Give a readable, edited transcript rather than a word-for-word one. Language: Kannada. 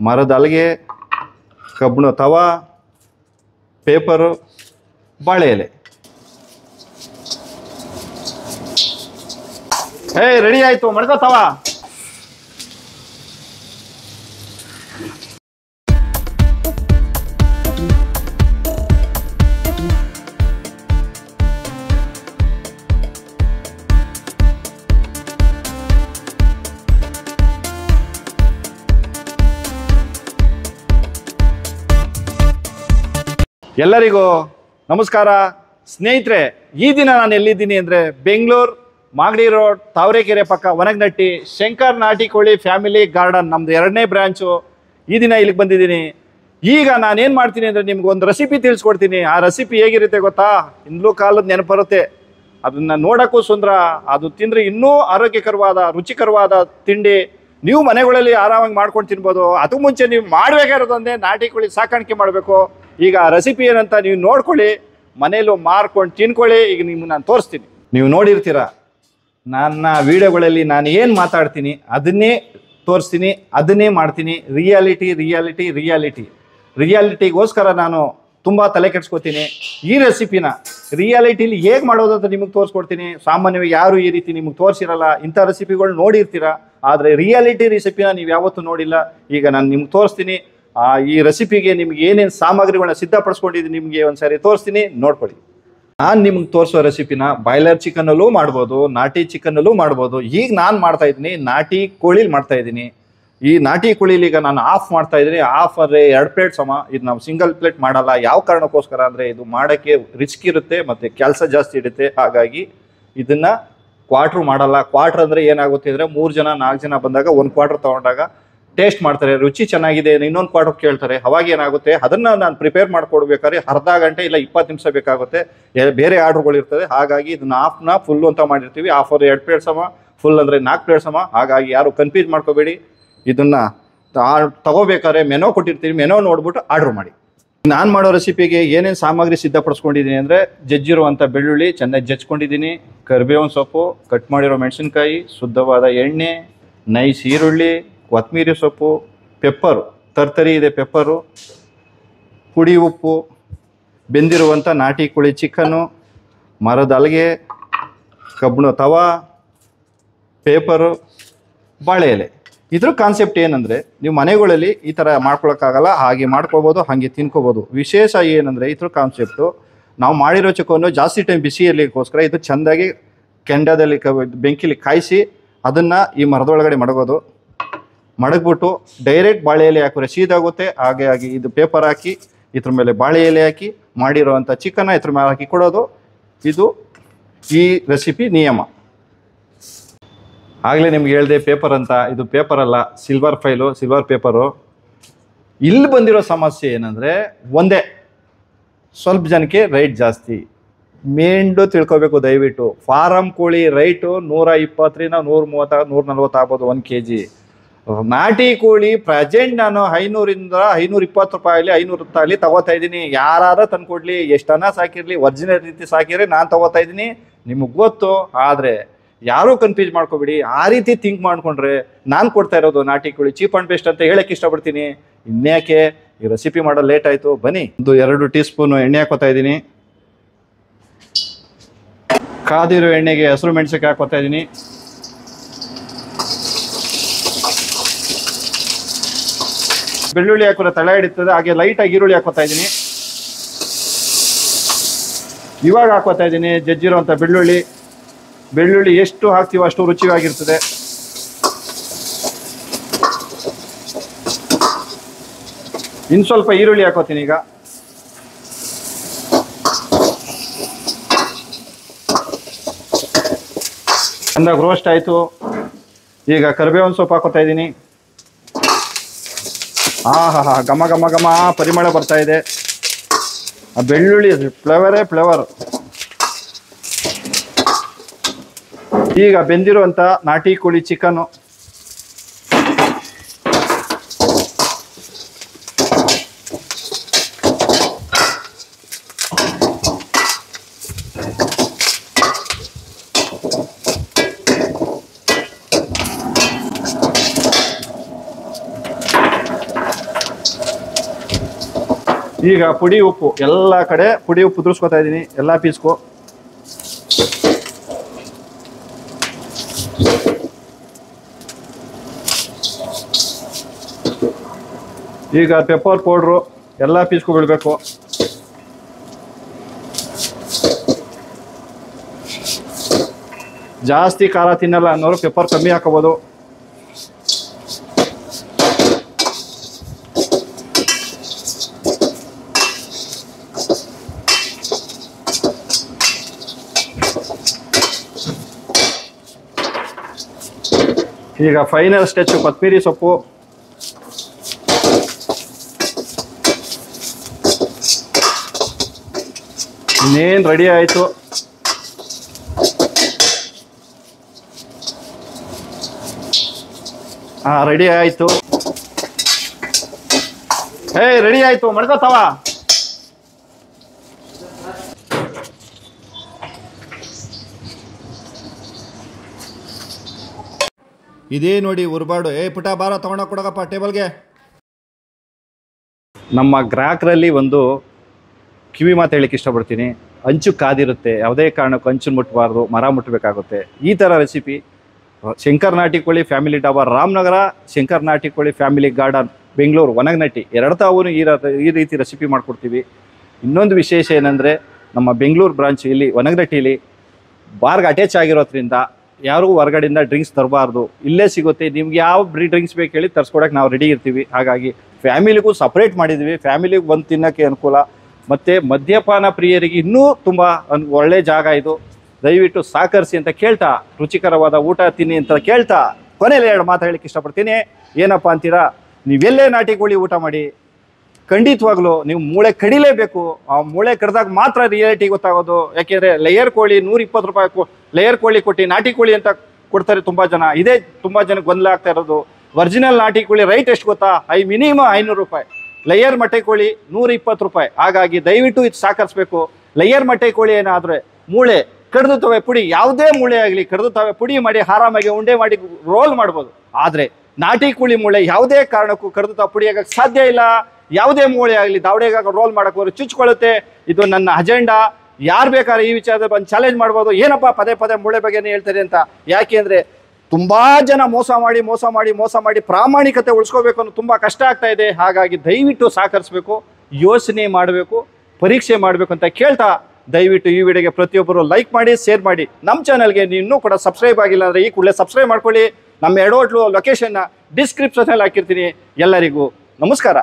ಮರದ ಹಲಗೆ, ಕಬ್ಬಿಣ ತವಾ, ಪೇಪರು, ಬಾಳೆ ಎಲೆ. ರೆಡಿ ಆಯ್ತು, ಮಡ್ಕೋ ತವಾ. ಎಲ್ಲರಿಗೂ ನಮಸ್ಕಾರ ಸ್ನೇಹಿತರೆ. ಈ ದಿನ ನಾನು ಎಲ್ಲಿದ್ದೀನಿ ಅಂದರೆ ಬೆಂಗಳೂರು ಮಾಗಡಿ ರೋಡ್ ತಾವರೆಕೆರೆ ಪಕ್ಕ ಒನಗನಟ್ಟಿ ಶಂಕರ್ ನಾಟಿ ಕೋಳಿ ಫ್ಯಾಮಿಲಿ ಗಾರ್ಡನ್, ನಮ್ದು 2ನೇ ಬ್ರಾಂಚು. ಈ ದಿನ ಇಲ್ಲಿಗೆ ಬಂದಿದ್ದೀನಿ. ಈಗ ನಾನೇನು ಮಾಡ್ತೀನಿ ಅಂದರೆ ನಿಮ್ಗೆ ಒಂದು ರೆಸಿಪಿ ತಿಳಿಸ್ಕೊಡ್ತೀನಿ. ಆ ರೆಸಿಪಿ ಹೇಗಿರುತ್ತೆ ಗೊತ್ತಾ? ಹಿಂದ್ಲೂ ಕಾಲದ ನೆನಪು ಬರುತ್ತೆ. ಅದನ್ನು ನೋಡೋಕ್ಕೂ ಸುಂದರ, ಅದು ತಿಂದರೆ ಇನ್ನೂ ಆರೋಗ್ಯಕರವಾದ ರುಚಿಕರವಾದ ತಿಂಡಿ. ನೀವು ಮನೆಗಳಲ್ಲಿ ಆರಾಮಾಗಿ ಮಾಡ್ಕೊಂಡು ತಿನ್ಬೋದು. ಅದಕ್ಕೂ ಮುಂಚೆ ನೀವು ಮಾಡಬೇಕಾಗಿರೋದಂದರೆ ನಾಟಿ ಕೋಳಿ ಸಾಕಾಣಿಕೆ ಮಾಡಬೇಕು. ಈಗ ಆ ರೆಸಿಪಿ ಏನಂತ ನೀವು ನೋಡ್ಕೊಳ್ಳಿ, ಮನೇಲೂ ಮಾರ್ಕೊಂಡು ತಿನ್ಕೊಳ್ಳಿ. ಈಗ ನಿಮ್ಗೆ ನಾನು ತೋರಿಸ್ತೀನಿ. ನೀವು ನೋಡಿರ್ತೀರ ನನ್ನ ವೀಡಿಯೋಗಳಲ್ಲಿ ನಾನು ಏನು ಮಾತಾಡ್ತೀನಿ ಅದನ್ನೇ ತೋರಿಸ್ತೀನಿ, ಅದನ್ನೇ ಮಾಡ್ತೀನಿ. ರಿಯಾಲಿಟಿಗೋಸ್ಕರ ನಾನು ತುಂಬ ತಲೆ ಕೆಡಿಸ್ಕೊತೀನಿ. ಈ ರೆಸಿಪಿನ ರಿಯಾಲಿಟಿಲಿ ಹೇಗೆ ಮಾಡೋದು ಅಂತ ನಿಮಗೆ ತೋರಿಸ್ಕೊಡ್ತೀನಿ. ಸಾಮಾನ್ಯವಾಗಿ ಯಾರು ಈ ರೀತಿ ನಿಮಗೆ ತೋರಿಸಿರಲ್ಲ. ಇಂಥ ರೆಸಿಪಿಗಳು ನೋಡಿರ್ತೀರ, ಆದರೆ ರಿಯಾಲಿಟಿ ರೆಸಿಪಿನ ನೀವು ಯಾವತ್ತೂ ನೋಡಿಲ್ಲ. ಈಗ ನಾನು ನಿಮ್ಗೆ ತೋರಿಸ್ತೀನಿ. ಈ ರೆಸಿಪಿಗೆ ನಿಮ್ಗೆ ಏನೇನು ಸಾಮಗ್ರಿಗಳನ್ನ ಸಿದ್ಧಪಡಿಸ್ಕೊಂಡಿದ್ದೀನಿ ನಿಮಗೆ ಒಂದ್ಸರಿ ತೋರಿಸ್ತೀನಿ, ನೋಡ್ಕೊಳ್ಳಿ. ನಾನು ನಿಮ್ಗೆ ತೋರಿಸೋ ರೆಸಿಪಿನ ಬಾಯ್ಲರ್ ಚಿಕನ್ನಲ್ಲೂ ಮಾಡ್ಬೋದು, ನಾಟಿ ಚಿಕನ್ನಲ್ಲೂ ಮಾಡ್ಬೋದು. ಈಗ ನಾನು ಮಾಡ್ತಾಯಿದ್ದೀನಿ ನಾಟಿ ಕೋಳಿಲಿ ಮಾಡ್ತಾಯಿದ್ದೀನಿ. ಈ ನಾಟಿ ಕೋಳಿಲಿ ಈಗ ನಾನು ಆಫ್ ಮಾಡ್ತಾಯಿದ್ದೀನಿ. ಆಫ್ ಅಂದರೆ 2 ಪ್ಲೇಟ್ ಸಮ. ಇದು ನಾವು ಸಿಂಗಲ್ ಪ್ಲೇಟ್ ಮಾಡಲ್ಲ. ಯಾವ ಕಾರಣಕ್ಕೋಸ್ಕರ ಅಂದರೆ ಇದು ಮಾಡೋಕ್ಕೆ ರಿಸ್ಕ್ ಇರುತ್ತೆ ಮತ್ತು ಕೆಲಸ ಜಾಸ್ತಿ ಇರುತ್ತೆ. ಹಾಗಾಗಿ ಇದನ್ನು ಕ್ವಾರ್ಟ್ರ್ ಮಾಡಲ್ಲ. ಕ್ವಾರ್ಟ್ರ್ ಅಂದರೆ ಏನಾಗುತ್ತೆ ಅಂದರೆ 3 ಜನ 4 ಜನ ಬಂದಾಗ 1 ಕ್ವಾರ್ಟ್ರ್ ತೊಗೊಂಡಾಗ ಟೇಸ್ಟ್ ಮಾಡ್ತಾರೆ, ರುಚಿ ಚೆನ್ನಾಗಿದೆ, ಇನ್ನೊಂದು ಕ್ವಾರ್ಟರ್ ಕೇಳ್ತಾರೆ. ಅವಾಗ ಏನಾಗುತ್ತೆ, ಅದನ್ನು ನಾನು ಪ್ರಿಪೇರ್ ಮಾಡ್ಕೊಡ್ಬೇಕಾದ್ರೆ ಅರ್ಧ ಗಂಟೆ ಇಲ್ಲ 20 ನಿಮಿಷ ಬೇಕಾಗುತ್ತೆ. ಬೇರೆ ಆರ್ಡ್ರುಗಳಿರ್ತದೆ. ಹಾಗಾಗಿ ಇದನ್ನ ಹಾಫ್ನ ಫುಲ್ಲು ಅಂತ ಮಾಡಿರ್ತೀವಿ. ಹಾಫ್ ಅಂದರೆ 2 ಪ್ಲೇಟ್ ಸಮ, ಫುಲ್ ಅಂದರೆ 4 ಪ್ಲೇಟ್ ಸಮ. ಹಾಗಾಗಿ ಯಾರು ಕನ್ಫ್ಯೂಸ್ ಮಾಡ್ಕೋಬೇಡಿ. ಇದನ್ನು ತಗೋಬೇಕಾದ್ರೆ ಮೆನೋ ಕೊಟ್ಟಿರ್ತೀವಿ, ಮೆನೋ ನೋಡ್ಬಿಟ್ಟು ಆರ್ಡ್ರ್ ಮಾಡಿ. ನಾನು ಮಾಡೋ ರೆಸಿಪಿಗೆ ಏನೇನು ಸಾಮಗ್ರಿ ಸಿದ್ಧಪಡಿಸ್ಕೊಂಡಿದ್ದೀನಿ ಅಂದರೆ ಜಜ್ಜಿರುವಂಥ ಬೆಳ್ಳುಳ್ಳಿ ಚೆನ್ನಾಗಿ ಜಜ್ಕೊಂಡಿದ್ದೀನಿ, ಕರಿಬೇವಿನ ಸೊಪ್ಪು, ಕಟ್ ಮಾಡಿರೋ ಮೆಣಸಿನ್ಕಾಯಿ, ಶುದ್ಧವಾದ ಎಣ್ಣೆ, ನೈಸ್ ಈರುಳ್ಳಿ, ಕೊತ್ತಂಬರಿ ಸೊಪ್ಪು, ಪೆಪ್ಪರು, ತರ್ತರಿ ಇದೆ ಪೆಪ್ಪರು, ಪುಡಿ ಉಪ್ಪು, ಬೆಂದಿರುವಂಥ ನಾಟಿ ಕೋಳಿ ಚಿಕನ್ನು, ಮರದ ಹಲಗೆ, ಕಬ್ಬಿಣ ತವಾ, ಪೇಪರು, ಬಾಳೆ ಎಲೆ. ಇದ್ರ ಕಾನ್ಸೆಪ್ಟ್ ಏನಂದರೆ ನೀವು ಮನೆಗಳಲ್ಲಿ ಈ ಥರ ಮಾಡ್ಕೊಳಕ್ಕಾಗಲ್ಲ, ಹಾಗೆ ಮಾಡ್ಕೋಬೋದು, ಹಾಗೆ ತಿನ್ಕೋಬೋದು. ವಿಶೇಷ ಏನಂದರೆ ಇದ್ರ ಕಾನ್ಸೆಪ್ಟು ನಾವು ಮಾಡಿರೋ ಚಿಕನ್ನು ಜಾಸ್ತಿ ಟೈಮ್ ಬಿಸಿ ಇರಲಿಕ್ಕೋಸ್ಕರ ಇದು ಚೆಂದಾಗಿ ಕೆಂಡದಲ್ಲಿ ಬೆಂಕಿಲಿ ಕಾಯಿಸಿ ಅದನ್ನು ಈ ಮರದೊಳಗಡೆ ಮಡಗೋದು. ಮಡಗ್ಬಿಟ್ಟು ಡೈರೆಕ್ಟ್ ಬಾಳೆ ಎಲೆ ಹಾಕಿದ್ರೆ ಸೀದಾಗುತ್ತೆ. ಹಾಗಾಗಿ ಇದು ಪೇಪರ್ ಹಾಕಿ ಇದ್ರ ಮೇಲೆ ಬಾಳೆ ಎಲೆ ಹಾಕಿ ಮಾಡಿರೋವಂಥ ಚಿಕನ್ನ ಇದ್ರ ಮೇಲೆ ಹಾಕಿ ಕೊಡೋದು. ಇದು ಈ ರೆಸಿಪಿ ನಿಯಮ. ಆಗಲೇ ನಿಮ್ಗೆ ಹೇಳಿದೆ ಪೇಪರ್ ಅಂತ. ಇದು ಪೇಪರ್ ಅಲ್ಲ, ಸಿಲ್ವರ್ ಫೈಲು, ಸಿಲ್ವರ್ ಪೇಪರು. ಇಲ್ಲಿ ಬಂದಿರೋ ಸಮಸ್ಯೆ ಏನಂದರೆ ಒಂದೇ, ಸ್ವಲ್ಪ ಜನಕ್ಕೆ ರೈಟ್ ಜಾಸ್ತಿ. ಮೇಂಡು ತಿಳ್ಕೊಬೇಕು ದಯವಿಟ್ಟು. ಫಾರಮ್ ಕೋಳಿ ರೈಟು 120ರಿಂದ 130, 140 ಆಗ್ಬೋದು 1 kg. ನಾಟಿ ಕೋಳಿ ಪ್ರೆಸೆಂಟ್ ನಾನು 500ರಿಂದ 520 ರೂಪಾಯಲ್ಲಿ 500 ಅಲ್ಲಿ ತಗೋತಾ ಇದ್ದೀನಿ. ಯಾರು ತಂದ್ಕೊಡ್ಲಿ, ಎಷ್ಟು ಹಣ ಸಾಕಿರಲಿ, ಒರಿಜಿನಲ್ ರೀತಿ ಸಾಕಿದ್ರೆ ನಾನು ತಗೋತಾ ಇದ್ದೀನಿ. ನಿಮಗೆ ಗೊತ್ತು. ಆದರೆ ಯಾರೂ ಕನ್ಫ್ಯೂಸ್ ಮಾಡ್ಕೊಬೇಡಿ. ಆ ರೀತಿ ಥಿಂಕ್ ಮಾಡ್ಕೊಂಡ್ರೆ ನಾನು ಕೊಡ್ತಾ ಇರೋದು ನಾಟಿ ಕೋಳಿ ಚೀಪ್ ಆ್ಯಂಡ್ ಬೆಸ್ಟ್ ಅಂತ ಹೇಳಕ್ಕೆ ಇಷ್ಟಪಡ್ತೀನಿ. ಇನ್ಯಾಕೆ ಈ ರೆಸಿಪಿ ಮಾಡೋದು ಲೇಟ್ ಆಯಿತು, ಬನ್ನಿ. 2 ಟೀ ಸ್ಪೂನು ಎಣ್ಣೆ ಹಾಕೋತಾ ಇದ್ದೀನಿ. ಕಾದಿರೋ ಎಣ್ಣೆಗೆ ಹಸಿರು ಮೆಣಸಿನ್ಕಾಯಿ ಹಾಕೋತಾ ಇದ್ದೀನಿ. ಬೆಳ್ಳುಳ್ಳಿ ಹಾಕಿದ್ರೆ ತಳ ಹಿಡಿತದೆ. ಹಾಗೆ ಲೈಟಾಗಿ ಈರುಳ್ಳಿ ಹಾಕೋತಾ ಇದ್ದೀನಿ. ಇವಾಗ ಹಾಕೋತಾ ಇದ್ದೀನಿ ಜಜ್ಜಿರೋಂಥ ಬೆಳ್ಳುಳ್ಳಿ. ಬೆಳ್ಳುಳ್ಳಿ ಎಷ್ಟು ಹಾಕ್ತೀವೋ ಅಷ್ಟು ರುಚಿಯಾಗಿರ್ತದೆ. ಇನ್ನು ಸ್ವಲ್ಪ ಈರುಳ್ಳಿ ಹಾಕೋತೀನಿ. ಈಗ ಅಂದಾಗ ರೋಸ್ಟ್ ಆಯಿತು. ಈಗ ಕರಿಬೇವಿನ ಸೊಪ್ಪು ಹಾಕೋತಾ ಇದ್ದೀನಿ. ಹಾ ಘಮ ಘಮ ಘಮ ಪರಿಮಳ ಬರ್ತಾ ಇದೆ. ಆ ಬೆಳ್ಳುಳ್ಳಿ ಫ್ಲೇವರೇ ಫ್ಲೇವರ್. ಈಗ ಬೆಂದಿರುವಂಥ ನಾಟಿ ಕೋಳಿ ಚಿಕನ್ನು ಈಗ ಪುಡಿ ಉಪ್ಪು ಎಲ್ಲ ಕಡೆ ಪುಡಿ ಉಪ್ಪು ಉದುರಿಸ್ಕೊತಾ ಇದ್ದೀನಿ ಎಲ್ಲ ಪೀಸ್ಗೂ. ಈಗ ಪೆಪ್ಪರ್ ಪೌಡ್ರು ಎಲ್ಲ ಪೀಸ್ಗೂ ಬೀಳಬೇಕು. ಜಾಸ್ತಿ ಖಾರ ತಿನ್ನಲ್ಲ ಅನ್ನೋರು ಪೆಪ್ಪರ್ ಕಮ್ಮಿ ಹಾಕೋಬೋದು. ಈಗ ಫೈನಲ್ ಸ್ಟೆಚ್ ಕೊತ್ತಂಬರಿ ಸೊಪ್ಪು. ಇನ್ನೇನು ರೆಡಿ ಆಯಿತು. ರೆಡಿ ಆಯಿತು. ರೆಡಿ ಆಯಿತು, ಮಡ್ಕೋತಾವ. ಇದೇ ನೋಡಿ ಉರ್ಬಾಡು. ಪುಟ ಬಾರ ತಗೊಂಡೋಗಿ ಕೊಡಗಪ್ಪ ಟೇಬಲ್ಗೆ. ನಮ್ಮ ಗ್ರಾಹಕರಲ್ಲಿ ಒಂದು ಕಿವಿ ಮಾತು ಹೇಳಕ್ಕೆ ಇಷ್ಟಪಡ್ತೀನಿ. ಅಂಚು ಕಾದಿರುತ್ತೆ, ಯಾವುದೇ ಕಾರಣಕ್ಕೂ ಅಂಚು ಮುಟ್ಟಬಾರ್ದು, ಮರ ಮುಟ್ಟಬೇಕಾಗುತ್ತೆ. ಈ ಥರ ರೆಸಿಪಿ ಶಂಕರ್ ನಾಟಿ ಕೋಳಿ ಫ್ಯಾಮಿಲಿ ಡಾಬಾ ರಾಮನಗರ, ಶಂಕರ್ ನಾಟಿ ಕೋಳಿ ಫ್ಯಾಮಿಲಿ ಗಾರ್ಡನ್ ಬೆಂಗಳೂರು ಒಣಗನಟ್ಟಿ ಎರಡು ತಾವು ಈ ರೀತಿ ರೆಸಿಪಿ ಮಾಡಿಕೊಡ್ತೀವಿ. ಇನ್ನೊಂದು ವಿಶೇಷ ಏನಂದರೆ ನಮ್ಮ ಬೆಂಗಳೂರು ಬ್ರಾಂಚ್ ಇಲ್ಲಿ ಒಣಗನಟ್ಟಿಲಿ ಬಾರ್ಗೆ ಅಟ್ಯಾಚ್ ಆಗಿರೋದ್ರಿಂದ ಯಾರೂ ಹೊರಗಡೆಯಿಂದ ಡ್ರಿಂಕ್ಸ್ ತರಬಾರ್ದು. ಇಲ್ಲೇ ಸಿಗುತ್ತೆ. ನಿಮ್ಗೆ ಯಾವ ಡ್ರಿಂಕ್ಸ್ ಬೇಕು ಹೇಳಿ ತರಿಸ್ಕೊಡಕ್ಕೆ ನಾವು ರೆಡಿ ಇರ್ತೀವಿ. ಹಾಗಾಗಿ ಫ್ಯಾಮಿಲಿಗೂ ಸಪ್ರೇಟ್ ಮಾಡಿದ್ವಿ, ಫ್ಯಾಮಿಲಿಗೆ ಬಂದು ತಿನ್ನೋಕ್ಕೆ ಅನುಕೂಲ. ಮತ್ತು ಮದ್ಯಪಾನ ಪ್ರಿಯರಿಗೆ ಇನ್ನೂ ತುಂಬ ಒಳ್ಳೆ ಜಾಗ ಇದು. ದಯವಿಟ್ಟು ಸಹಕರಿಸಿ ಅಂತ ಕೇಳ್ತಾ, ರುಚಿಕರವಾದ ಊಟ ತಿನ್ನಿ ಅಂತ ಕೇಳ್ತಾ, ಕೊನೆಯಲ್ಲಿ ಎರಡು ಮಾತು ಹೇಳಕ್ಕೆ ಇಷ್ಟಪಡ್ತೀನಿ. ಏನಪ್ಪ ಅಂತೀರಾ, ನೀವೆಲ್ಲೇ ನಾಟಿ ಕೋಳಿ ಊಟ ಮಾಡಿ, ಖಂಡಿತವಾಗ್ಲೂ ನೀವು ಮೂಳೆ ಕಡಿಲೇಬೇಕು. ಆ ಮೂಳೆ ಕಡ್ದಾಗ ಮಾತ್ರ ರಿಯಾಲಿಟಿ ಗೊತ್ತಾಗೋದು. ಯಾಕೆಂದರೆ ಲೇಯರ್ ಕೋಳಿ 120 ರೂಪಾಯಿ ಲೇಯರ್ ಕೋಳಿ ಕೊಟ್ಟು ನಾಟಿ ಕೋಳಿ ಅಂತ ಕೊಡ್ತಾರೆ ತುಂಬ ಜನ. ಇದೇ ತುಂಬ ಜನಕ್ಕೆ ಗೊಂದಲ ಆಗ್ತಾ ಇರೋದು. ಒರಿಜಿನಲ್ ನಾಟಿ ಕೋಳಿ ರೈಟ್ ಎಷ್ಟು ಗೊತ್ತಾ? ಮಿನಿಮಮ್ 500 ರೂಪಾಯಿ. ಲೇಯರ್ ಮೊಟ್ಟೆ ಕೋಳಿ 120 ರೂಪಾಯಿ. ಹಾಗಾಗಿ ದಯವಿಟ್ಟು ಇದು ಸಹಕರಿಸಬೇಕು. ಲೇಯರ್ ಮೊಟ್ಟೆ ಕೋಳಿ ಏನಾದರೆ ಮೂಳೆ ಕಡ್ದು ತವೆ ಪುಡಿ, ಯಾವುದೇ ಮೂಳೆ ಆಗಲಿ ಕಡ್ದು ತವೆ ಪುಡಿ ಮಾಡಿ ಆರಾಮಾಗಿ ಉಂಡೆ ಮಾಡಿ ರೋಲ್ ಮಾಡ್ಬೋದು. ಆದರೆ ನಾಟಿ ಕೋಳಿ ಮೂಳೆ ಯಾವುದೇ ಕಾರಣಕ್ಕೂ ಕಡ್ದು ತವೆ ಪುಡಿ ಆಗಕ್ಕೆ ಸಾಧ್ಯ ಇಲ್ಲ. ಯಾವುದೇ ಮೂಳೆ ಆಗಲಿ ದಾವಡೆಗಾಗ ರೋಲ್ ಮಾಡೋಕ್ಕೆ ಹೋದ್ರೆ ಚುಚ್ಕೊಳ್ಳುತ್ತೆ. ಇದು ನನ್ನ ಅಜೆಂಡಾ. ಯಾರು ಬೇಕಾದ್ರೆ ಈ ವಿಚಾರದಲ್ಲಿ ಬಂದು ಚಾಲೆಂಜ್ ಮಾಡ್ಬೋದು. ಏನಪ್ಪ ಪದೇ ಪದೇ ಮೂಳೆ ಬಗ್ಗೆನೇ ಹೇಳ್ತಾರೆ ಅಂತ. ಯಾಕೆ ಅಂದರೆ ತುಂಬ ಜನ ಮೋಸ ಮಾಡಿ ಪ್ರಾಮಾಣಿಕತೆ ಉಳಿಸ್ಕೋಬೇಕು ಅನ್ನೋ ತುಂಬ ಕಷ್ಟ ಆಗ್ತಾ ಇದೆ. ಹಾಗಾಗಿ ದಯವಿಟ್ಟು ಸಹಕರಿಸಬೇಕು, ಯೋಚನೆ ಮಾಡಬೇಕು, ಪರೀಕ್ಷೆ ಮಾಡಬೇಕು ಅಂತ ಕೇಳ್ತಾ, ದಯವಿಟ್ಟು ಈ ವಿಡಿಯೋಗೆ ಪ್ರತಿಯೊಬ್ಬರು ಲೈಕ್ ಮಾಡಿ, ಶೇರ್ ಮಾಡಿ. ನಮ್ಮ ಚಾನಲ್ಗೆ ನೀವು ಇನ್ನೂ ಕೂಡ ಸಬ್ಸ್ಕ್ರೈಬ್ ಆಗಿಲ್ಲ ಅಂದರೆ ಈ ಕೂಡಲೇ ಸಬ್ಸ್ಕ್ರೈಬ್ ಮಾಡ್ಕೊಳ್ಳಿ. ನಮ್ಮ ಎರಡು ಹೋಟ್ಲು ಲೊಕೇಶನ್ನ ಡಿಸ್ಕ್ರಿಪ್ಷನಲ್ಲಿ ಹಾಕಿರ್ತೀನಿ. ಎಲ್ಲರಿಗೂ ನಮಸ್ಕಾರ.